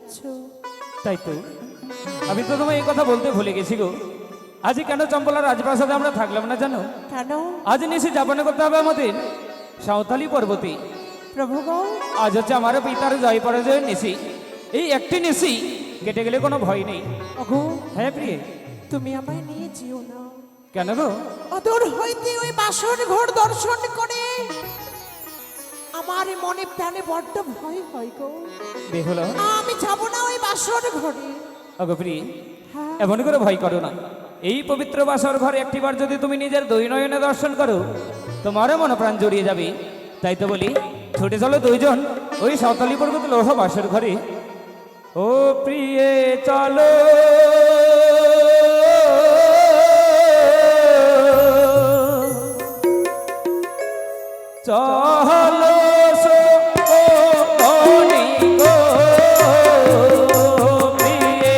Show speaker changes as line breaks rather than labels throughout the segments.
যাচ্ছ?
তাই তো আমি তো তোমায় এই কথা বলতে ভুলে গেছি গো। আজ কেন চম্পলার রাজপ্রাসাদে আমরা থাকলাম না জানো?
কেন?
আজ নিশি যাপন করতে হবে আমাদের সাঁওতালি পর্বতে।
প্রভু গো,
আজ হচ্ছে আমার পিতার জয় পরাজয়ের নিশি। এই একটি নিশি কেটে গেলে কোনো ভয় নেই।
ওগো
হ্যাঁ প্রিয়ে।
তুমি আমায় নিয়ে যেও না।
কেন গো?
অদূর হইতে ওই বাসর ঘর দর্শন করে আমার মনে প্রাণে বড্ড ভয় হয় গো।
বেহুলা,
আমি যাব না ওই বাসর ঘরে।
ওগো প্রিয়ে,
হ্যাঁ,
এমন করে ভয় করো না। এই পবিত্র বাসর ঘরে একটিবার যদি তুমি নিজের দুই নয়নে দর্শন করো, তোমারও মন প্রাণ জড়িয়ে যাবে। তাই তো বলি, ছুটে চলো দুইজন ওই সাঁওতালি পর্বত লৌহ বাসর ঘরে। ও প্রিয়ে চলো, চলো সোনি গো প্রিয়ে।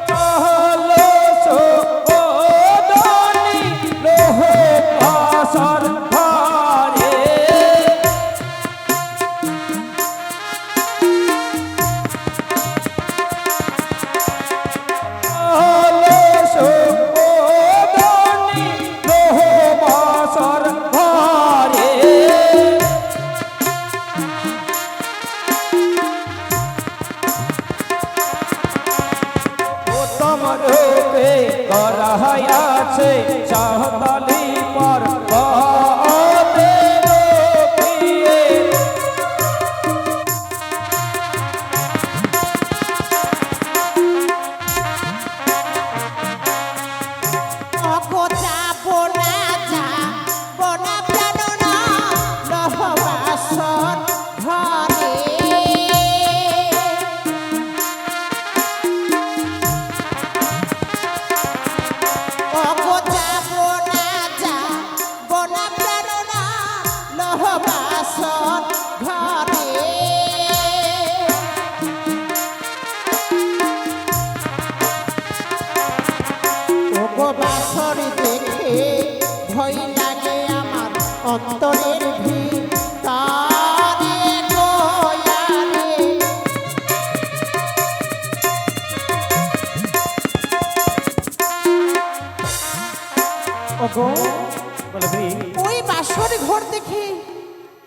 চলো সোনি লৌহ বাসর ঘরে। আছে সাঁওতালি পর্বতে প্রিয়ে।
ওগো যাব না, যাব না প্রাণ না লৌহ বাসর ঘরে। ওগো যাব না, যাব না প্রাণ না লৌহ বাসর ঘরে। ওগো বাসর দেখে ভয় লাগে আমার অন্তরের ভিতরে গোয়ারে।
ওগো বলে প্রিয়ে,
ওই বাসর ঘর দেখে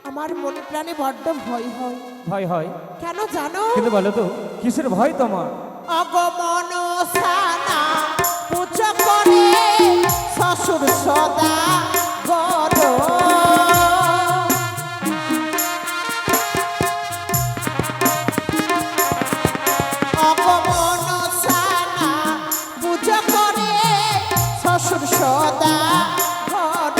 আমার মনে প্রাণে বড্ড ভয় হয়।
ভয় হয়
কেন জানো?
কিন্তু বলো তো কিসের ভয় তোমার?
অগমন সানা পুজো করে শ্বশুর সদা গর। অগমন সানা পুজো করে শ্বশুর সদা গর।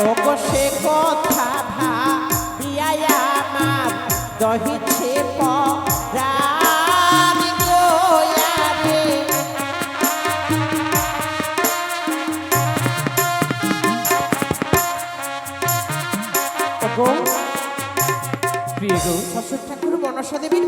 ওগো সে কথা ভাবিয়া আমার দহিছে পরাণ গোয়ারে।
ওগো প্রিয়ে গো,
শ্বশুর ঠাকুর মনসা দেবীর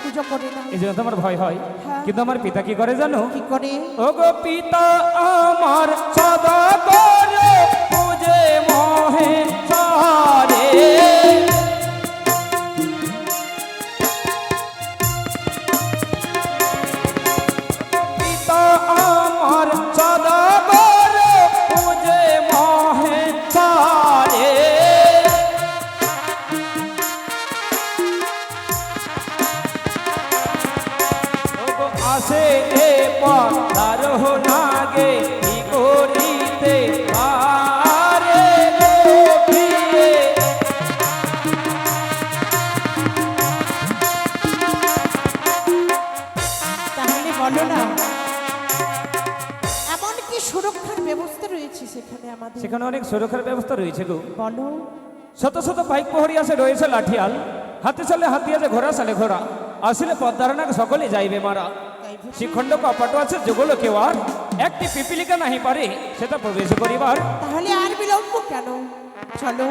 পুজো করে না।
এই জন্য তোমার ভয় হয়।
হ্যাঁ।
কিন্তু আমার পিতা কি করে জানো?
কি করে?
ওগো পিতা আমার সদা করে পূজে মোহে সারে। পিতা আমার সদা করে পূজে মোহে সারে। ওগো আসে এ পদারহ নাগে কি করিতে পারে গো প্রিয়ে।
তাহলে বলো না, এমন কি সুরক্ষার ব্যবস্থা রয়েছে সেখানে আমাদের?
সেখানে অনেক সুরক্ষার ব্যবস্থা রয়েছে গো।
বলো।
শত শত পাইক প্রহরী আছে, রয়েছে লাঠিয়াল, হাতে চলে হাতি আছে, ঘোড়া চলে ঘোড়া, আসলে পদ্মারণাক সকলে যাইবে মারা। শ্রীখণ্ড কপাট আছে যুগল কেওয়ার, একটি পিপিলিকা নাহি পারে সেটা প্রবেশ করিবার।
তাহলে আর বিলম্ব কেন? চলো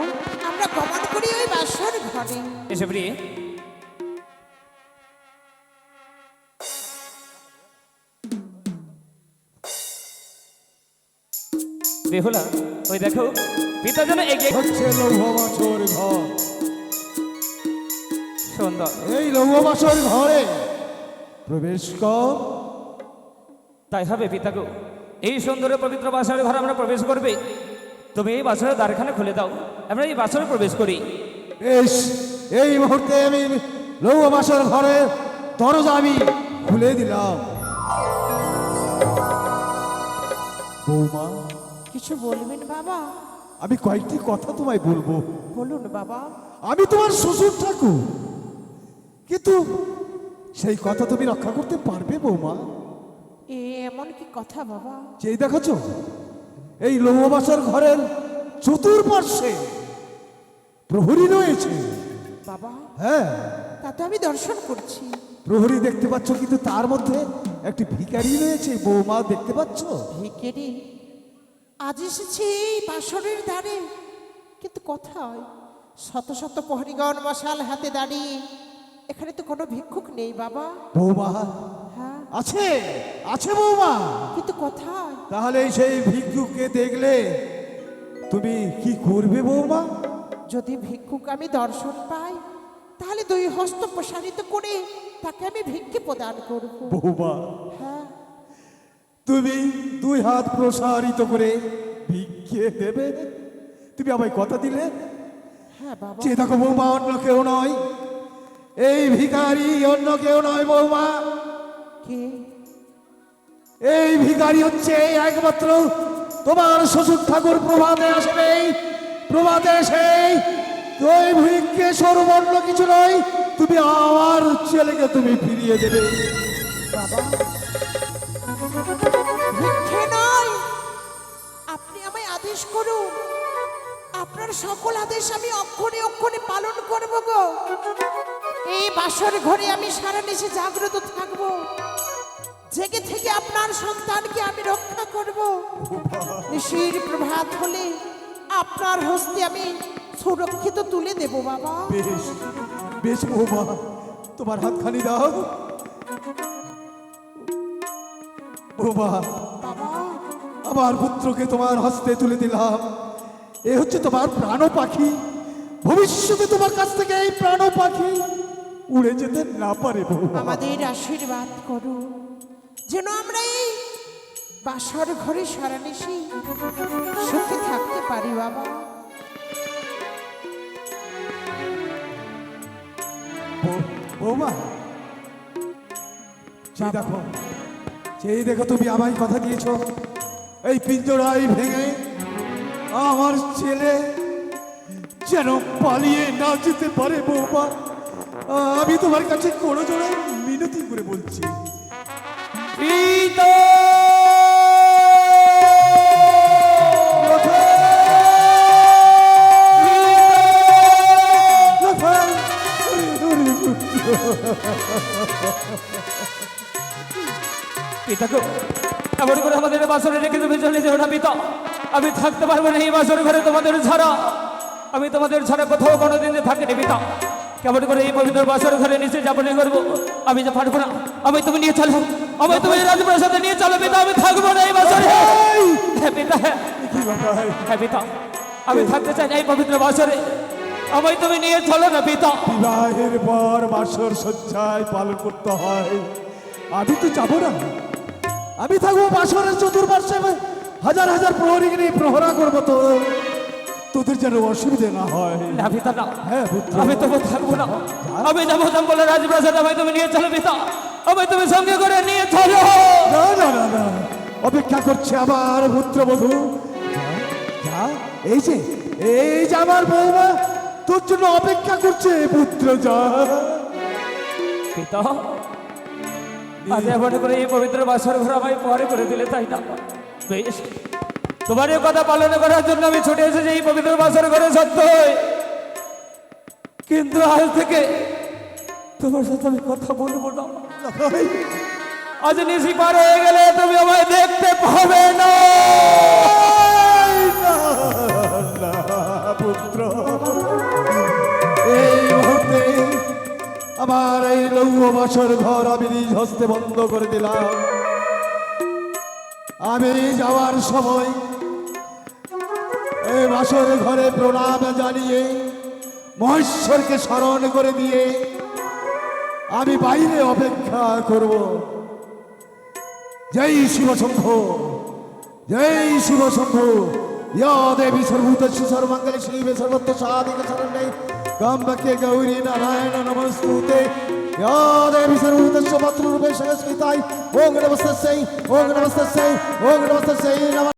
আমরা গমন করি ওই বাসর ঘরে।
এসে প্রিয়ে বেহুলা ওই দেখো পিতা যেন এগিয়ে
হচ্ছে লৌহ বাছর ঘর।
সুন্দর
এই লৌহ বাছর ঘরে প্রবেশ কর।
তাই হবে পিতা গো, এই সুন্দর পবিত্র বাসরের ঘরে আমরা প্রবেশ করবে। তুমি এই বাসরের দ্বারখানা খুলে দাও, আমরা এই বাসরে প্রবেশ করি।
বেশ, এই মুহূর্তে আমি লৌহ বাছর ঘরের দরজা আমি খুলে দিলাম। বৌমা,
কিছু বলবেন বাবা?
আমি কয়েকটি কথা তোমায় বলবো।
বলুন বাবা।
আমি তোমার শ্বশুর ঠাকুর, কিন্তু সেই কথা তুমি রক্ষা করতে পারবে বৌমা?
এমন কি কথা বাবা?
যেই দেখছ এই লৌহবাসার ঘরের চতুর্পার্শ্বে প্রহরী রয়েছে।
বাবা
হ্যাঁ,
তা তো আমি দর্শন করছি।
প্রহরী দেখতে পাচ্ছ, কিন্তু তার মধ্যে একটি ভিখারি রয়েছে বৌমা, দেখতে পাচ্ছ?
ভিখারি আজ এসেছে এই বাসরের দ্বারে, কিন্তু কোথায়? শত শত প্রহরীগণ মশাল হাতে দাঁড়িয়ে, এখানে তো কোনো ভিক্ষুক নেই বাবা।
বৌমা
হ্যাঁ,
আছে, আছে বৌমা।
কিন্তু কোথায়?
তাহলে সেই ভিক্ষুককে দেখলে তুমি কি করবে বৌমা?
যদি ভিক্ষুক আমি দর্শন পাই, তাহলে দুই হস্ত প্রসারিত করে তাকে আমি ভিক্ষে প্রদান করব।
বৌমা,
হ্যাঁ,
তুমি দুই হাত প্রসারিত করে ভিক্ষে দেবে? তুমি আমায় কথা দিলে?
হ্যাঁ বাবা।
যে দেখো বৌমা, অন্য কেউ নয়, এই ভিখারি অন্য কেউ নয় বৌমা।
কে?
এই ভিখারি হচ্ছে একমাত্র তোমার শ্বশুর ঠাকুর। প্রভাতে আসবে, প্রভাতে এসে ওই ভিক্ষে সর্বর্ণ কিছু নয়, তুমি আমার ছেলেকে তুমি ফিরিয়ে দেবে।
বাবা, ভিক্ষে নয়, আপনি আমায় আদেশ করুন। আপনার সকল আদেশ আমি অক্ষরে অক্ষরে পালন করব গো। এই বাসর ঘরে আমি সারা নিশে জাগ্রত থাকবো, জেগে থেকে আপনার সন্তানকে আমি রক্ষা করব। নিশির প্রভাত হলে আপনার হস্তে আমি সুরক্ষিত তুলে দেব বাবা।
বেশ, বেশ বৌমা, তোমার হাতখানি দাও বৌমা।
বাবা,
আমার পুত্রকে তোমার হস্তে তুলে দিলাম। এ হচ্ছে তোমার প্রাণ পাখি। ভবিষ্যতে তোমার কাছ থেকে এই প্রাণ পাখি উড়ে যেতে না পারে বৌমা।
আমাদের আশীর্বাদ করুন, যেন আমরা এই বাসর ঘরে সারা নিশি সুখে থাকতে পারি বাবা।
বৌমা, সেই দেখো, সেই দেখো, তুমি আমায় কথা দিয়েছ এই পিঞ্জরাই ভেঙে আমার ছেলে যেন পালিয়ে না যেতে পারে বৌমা। আমি তোমার কাছে কোনো জোরে মিনতি করে বলছি।
পিতা পিতাকে এমন করে আমাদের বাসরে রেখে তুমি চলে যেও না পিতা। আমি থাকতে পারবো না এই বাসর ঘরে তোমাদের ছাড়া। আমি তোমাদের ছাড়া কোথাও কোনোদিন থাকিনি পিতা। কেমন করে এই পবিত্র বাসর ঘরে নিচে যাপনে করবো? আমি যে পারবো না। আমি তুমি নিয়ে চলো, আমি তুমি রাজপ্রাসাদে নিয়ে চলো পিতা। আমি থাকবো না এই বাসরে। হ্যাঁ পিতা, হ্যাঁ হ্যাঁ পিতা, আমি থাকতে চাই না এই পবিত্র বাসরে। আমায় তুমি নিয়ে চলো না পিতা।
বিবাহের পর বাসর সজ্জায় পালন করতে হয়, আমি তো যাবো না। আমি থাকবো বাসরের চতুর্পার্শ্বে, হাজার হাজার প্রহরীকে নিয়ে প্রহরা করবো, তো তোদের যেন অসুবিধে না হয়।
না পিতা না,
হ্যাঁ পুত্র,
আমি তবু থাকবো না। আমি যাবো বলে রাজপ্রাসাদে। আমায় তুমি নিয়ে চলো পিতা, আমায় তুমি সঙ্গে করে নিয়ে চলো।
না না না না, অপেক্ষা করছে আমার পুত্রবধূ। যা, এই যে আমার বৌমা তোর জন্য অপেক্ষা করছে পুত্র। যা
পিতা, আজ এমন করে এই পবিত্র বাসর ঘর আমায় পরে করে দিলে, তাই না? বেশ, তোমার এই কথা পালন করার জন্য আমি ছুটে এসেছি এই পবিত্র বাসর ঘরে সত্যই। কিন্তু আজ থেকে তোমার সাথে আমি কথা বলবো না। আজ নিশি পার হয়ে গেলে তুমি আমায় দেখতে পাবে না।
পুত্র, এই মুহূর্তে আমার এই লৌহ বাসর ঘর আমি নিজ হস্তে বন্ধ করে দিলাম। আমি যাওয়ার সময় এই বাসর ঘরে প্রণাম জানিয়ে মহেশ্বরকে স্মরণ করে দিয়ে আমি বাইরে অপেক্ষা করব। জয় শিব শম্ভু, জয় শিব শম্ভু। ইয়া দেবী সর্বভূতস্য সর্বমঙ্গলে শিবে সর্বত্র সাধিকে শরণ্যে কাম্যকে গৌরী নারায়ণ নমস্তুতে। ইয়া দেবী সর্বভূতস্য মাতৃরূপে সংস্কৃতায় ওং নমস্তস্যৈ, ওং নমস্তস্যৈ, ওং নমস্তস্যৈ নমঃ।